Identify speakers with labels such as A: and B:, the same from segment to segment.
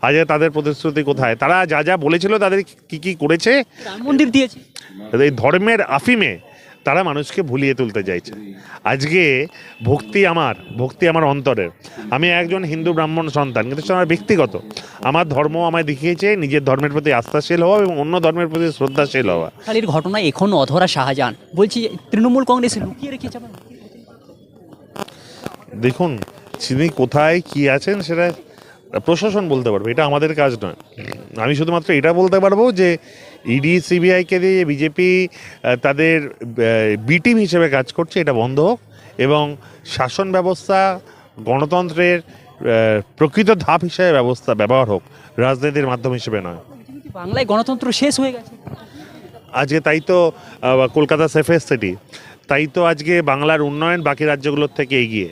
A: আজ তাদের প্রতিশ্রুতি কোথায়? তারা যা যা বলেছিল তাদের কি কি করেছে?
B: রাম মন্দির দিয়েছে।
A: এই ধর্মের আফিমে তারা মানুষকে ভুলিয়ে তুলতে চাইছে। আজকে ভক্তি আমার অন্তরের। আমি একজন হিন্দু ব্রাহ্মণ সন্তান, কিন্তু সেটা আমার ব্যক্তিগত। আমার ধর্ম আমায় দেখিয়েছে নিজের ধর্মের প্রতি আস্থাশীল হওয়া এবং অন্য ধর্মের প্রতি শ্রদ্ধাশীল হওয়া।
B: কালীর ঘটনায় এখনো অধরা শাহজাহান, বলছি তৃণমূল কংগ্রেস লুকিয়ে রেখেছে আবার।
A: দেখুন, তিনি কোথায় কি আছেন সেটা প্রশাসন বলতে পারবে, এটা আমাদের কাজ নয়। আমি শুধুমাত্র এটা বলতে পারবো যে ইডি সিবিআইকে দিয়ে বিজেপি তাদের বি টিম হিসেবে কাজ করছে, এটা বন্ধ হোক এবং শাসন ব্যবস্থা গণতন্ত্রের প্রকৃত ধাপ হিসেবে ব্যবহার হোক, রাজনীতির মাধ্যম হিসেবে নয়।
B: বাংলায় গণতন্ত্র শেষ হয়ে গেছে
A: আজকে তাই তো কলকাতা সেফেস্ট সিটি, তাই তো আজকে বাংলার উন্নয়ন বাকি রাজ্যগুলোর থেকে এগিয়ে,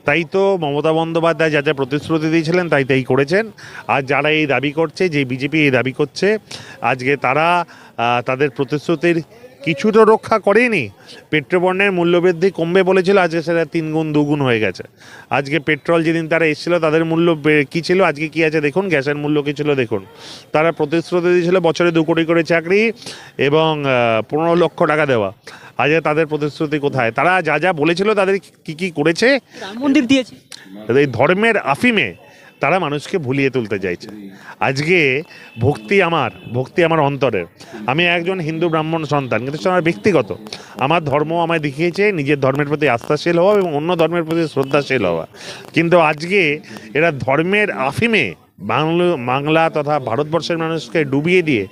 A: তাই তো মমতা বন্দ্যোপাধ্যায় যা যা প্রতিশ্রুতি দিয়েছিলেন তাই করেছেন। আর যারা এই দাবি করছে, যে বিজেপি এই দাবি করছে, আজকে তারা তাদের প্রতিশ্রুতির কিছু তো রক্ষা করেনি। পেট্রোপণ্যের মূল্যবৃদ্ধি কমবে বলেছিল, আজকে সেটা 3 গুণ 2 গুণ হয়ে গেছে। আজকে পেট্রোল যেদিন তারা এসেছিল তাদের মূল্য কী ছিল, আজকে কী আছে দেখুন। গ্যাসের মূল্য কী ছিল দেখুন। তারা প্রতিশ্রুতি দিয়েছিল বছরে 2 কোটি করে চাকরি এবং 15 লক্ষ টাকা দেওয়া। আজ তাদের প্রতিশ্রুতি কোথায়? তারা যা যা বলেছিল তাদের কি কি করেছে?
B: রাম মন্দির দিয়েছে।
A: এই ধর্মের আফিমে তারা মানুষকে ভুলিয়ে তুলতে চাইছে। আজকে ভক্তি আমার অন্তরের। আমি একজন হিন্দু ব্রাহ্মণ সন্তান, কিন্তু সেটা আমার ব্যক্তিগত। আমার ধর্ম আমায় দেখিয়েছে নিজের ধর্মের প্রতি আস্থাশীল হওয়া এবং অন্য ধর্মের প্রতি শ্রদ্ধাশীল হওয়া। কিন্তু আজকে এরা ধর্মের আফিমে বাংলা তথা ভারতবর্ষের মানুষকে ডুবিয়ে দিয়ে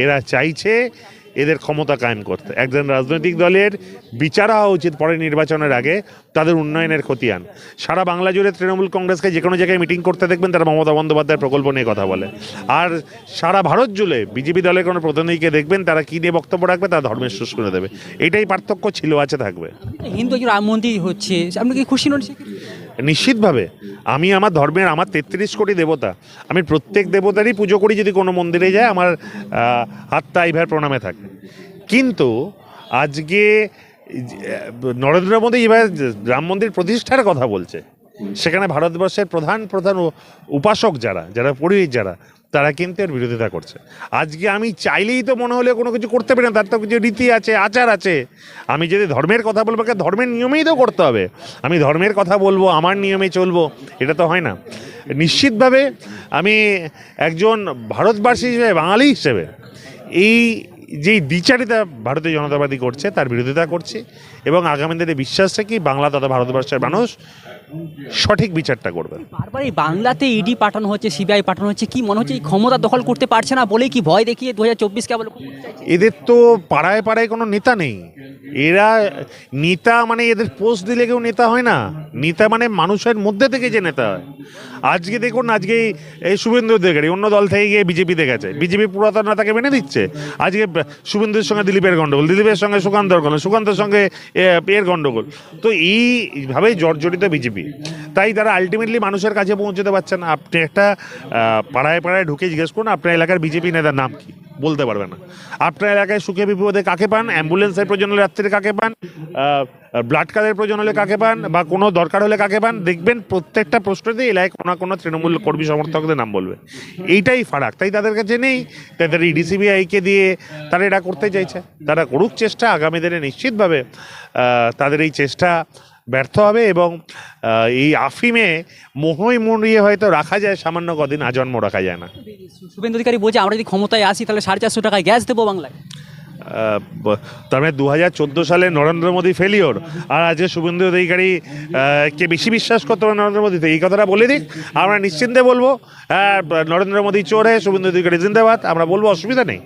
A: এরা চাইছে এদের ক্ষমতা কায়েম করতে। একজন রাজনৈতিক দলের বিচার হওয়া উচিত পরে নির্বাচনের আগে তাদের উন্নয়নের খতিয়ান। সারা বাংলা জুড়ে তৃণমূল কংগ্রেসকে যে কোনো জায়গায় মিটিং করতে দেখবেন তারা মমতা বন্দ্যোপাধ্যায়ের প্রকল্প নিয়ে কথা বলে। আর সারা ভারত জুড়ে বিজেপি দলের কোনো প্রতিনিধিকে দেখবেন তারা কী নিয়ে বক্তব্য রাখবে, তারা ধর্মের সুস করে দেবে। এটাই পার্থক্য ছিল, আছে, থাকবে।
B: হিন্দু রাম মন্দির হচ্ছে, আপনি কি খুশি নন?
A: নিশ্চিতভাবে আমি আমার ধর্মের, আমার 33 কোটি দেবতা, আমি প্রত্যেক দেবতারই পুজো করি। যদি কোনো মন্দিরে যায় আমার হাতটা এইভাবে প্রণামে থাকে। কিন্তু আজকে নরেন্দ্র মোদী এবার রাম মন্দির প্রতিষ্ঠার কথা বলছে, সেখানে ভারতবর্ষের প্রধান উপাসক যারা পুরোহিত তারা কিন্তু এর বিরোধিতা করছে। আজকে আমি চাইলেই তো মনে হলে কোনো কিছু করতে পারি না, তার তো কিছু রীতি আছে, আচার আছে। আমি যদি ধর্মের কথা বলবো, ধর্মের নিয়মেই তো করতে হবে। আমি ধর্মের কথা বলবো, আমার নিয়মে চলবো, এটা তো হয় না। নিশ্চিতভাবে আমি একজন ভারতবাসী হিসেবে, বাঙালি হিসেবে এই যেই দ্বিচারিতা ভারতীয় জনতা পার্টি করছে তার বিরোধিতা করছি এবং আগামী দিনে বিশ্বাস রাখি বাংলা তথা ভারতবর্ষের মানুষ সঠিক বিচারটা করবে।
B: বারবার এই বাংলাতে ইডি পাঠানো হচ্ছে, সিবিআই পাঠানো হচ্ছে, কি মনে হচ্ছে এই ক্ষমতা দখল করতে পারছে না বলেই কি ভয় দেখিয়ে 2024 কে আবার?
A: এদের তো পাড়ায় পাড়ায় কোনো নেতা নেই। এরা নেতা মানে এদের পোস্ট দিলে কেউ নেতা হয় না। নেতা মানে মানুষের মধ্যে থেকে যে নেতা হয়। আজকে দেখুন, আজকে এই শুভেন্দু অধিকারী অন্য দল থেকে গিয়ে বিজেপিতে গেছে, বিজেপি পুরাতন নেতাকে মেনে দিচ্ছে। আজকে শুভেন্দুর সঙ্গে দিলীপের গণ্ডগোল, দিলীপের সঙ্গে সুকান্তর গণ্ডগোল, সুকান্তর সঙ্গে এর গণ্ডগোল। তো এইভাবেই জর্জরিত বিজেপি। তাই তারা আলটিমেটলি মানুষের কাছে পৌঁছতে পারছে না। আপনি একটা পাড়ায় পাড়ায় ঢুকে জিজ্ঞেস করুন আপনার এলাকার বিজেপি নেতার নাম কি, বলতে পারবে না। আপনার এলাকায় সুখে বিপদে কাকে পান, অ্যাম্বুলেন্সের প্রয়োজন হলে রাত্রে কাকে পান, ব্লাড কার্ডের প্রয়োজন হলে কাকে পান, বা কোনো দরকার হলে কাকে পান, দেখবেন প্রত্যেকটা প্রশ্নতেই এলাকায় কোনো না কোনো তৃণমূল কর্মী সমর্থকদের নাম বলবে। এইটাই ফারাক। তাই তাদের কাছে নেই, তাই তারা ইডি সিবিআইকে দিয়ে তারা এটা করতে চাইছে। তারা করুক চেষ্টা, আগামী দিনে নিশ্চিতভাবে তাদের এই চেষ্টা ব্যর্থ হবে এবং এই আফিমে মোহই মরিয়ে হয়তো রাখা যায় সামান্য কদিন, আজন্ম রাখা যায় না।
B: শুভেন্দু অধিকারী বলছে আমরা যদি ক্ষমতায় আসি তাহলে 450 টাকায় গ্যাস দেবো বাংলায়।
A: তার মানে 2014 সালে নরেন্দ্র মোদী ফেলিওর, আর আজকে শুভেন্দু অধিকারী কে বেশি বিশ্বাস করতে হবে নরেন্দ্র মোদীতে? এই কথাটা বলে দিক, আমরা নিশ্চিন্তে বলবো নরেন্দ্র মোদী চোর হ্যাঁ, শুভেন্দু অধিকারী জিন্দাবাদ, আমরা বলবো, অসুবিধা নেই।